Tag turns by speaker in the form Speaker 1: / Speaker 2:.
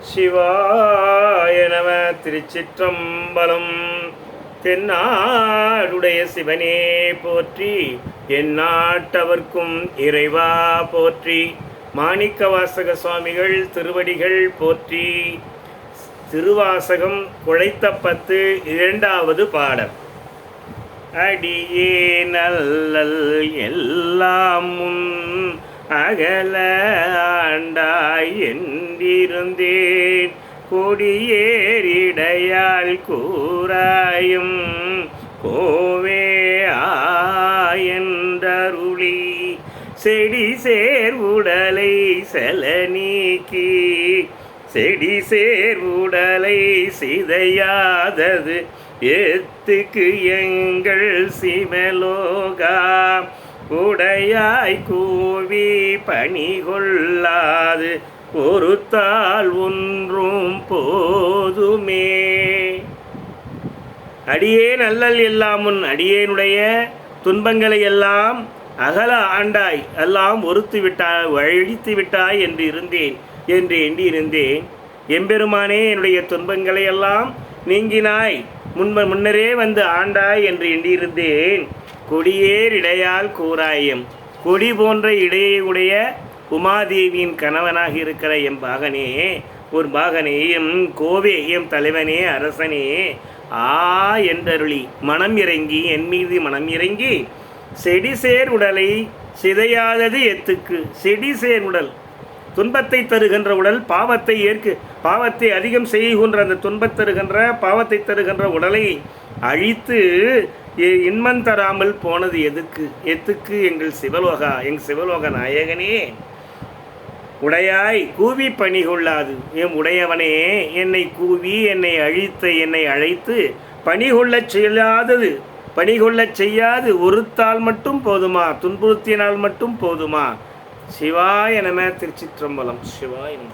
Speaker 1: சிவாய நம. திருச்சிற்றம்பலம். தென்னாடுடைய சிவனே போற்றி, எந்நாட்டவர்க்கும் இறைவா போற்றி. மாணிக்கவாசக சுவாமிகள் திருவடிகள் போற்றி. திருவாசகம் குழைத்த 10 2வது பாடல். அடியே நல்லல் எல்லாம் முன் அகல ஆண்டாய் என்றிருந்தேன், கொடியேறிடையால் கூறாயும் கோவே ஆயன்றருளி, செடி சேர் உடலை செல நீக்கி செடி சேர் உடலை சிதையாதது எத்துக்கு எங்கள் சிவலோகா, உடையாய் கூவி பணி கொள்ளாது ஒருத்தால் ஒன்றும் போதுமே. அடியேன் அல்லல் எல்லாம் முன், அடியேனுடைய துன்பங்களை எல்லாம் அகல ஆண்டாய், எல்லாம் ஒருத்து விட்டாய், அழித்து விட்டாய் என்று இருந்தேன் என்று எண்ணியிருந்தேன். எம்பெருமானே, என்னுடைய துன்பங்களை எல்லாம் நீங்கினாய், முன்னரே வந்து ஆண்டாய் என்று எண்ணியிருந்தேன். கொடியேர் இடையால் கூறாயம், கொடி போன்ற இடையை உடைய உமாதேவியின் கணவனாக இருக்கிற எம் பாகனே, ஒரு பாகனே, எம் கோவே, எம் தலைவனே, அரசனே, ஆ என்றருளி மனம் இறங்கி, என் மீது மனம் இறங்கி, செடி சேர் உடலை சிதையாதது எத்துக்கு. செடி சேர் உடல், துன்பத்தை தருகின்ற உடல், பாவத்தை அதிகம் செய்கின்ற அந்த துன்பத் தருகின்ற பாவத்தை தருகின்ற உடலை அழித்து இன்பம் தராமல் போனது எத்துக்கு எங்கள் சிவலோகா, சிவலோக நாயகனே. உடையாய் கூவி பணி கொள்ளாது, எம் உடையவனே, என்னை கூவி என்னை அழைத்து பணி கொள்ளச் செய்யாது ஒருத்தால் மட்டும் போதுமா, துன்புறுத்தினால் மட்டும் போதுமா. சிவாய நம. திருச்சிற்றம்பலம். சிவாய நம.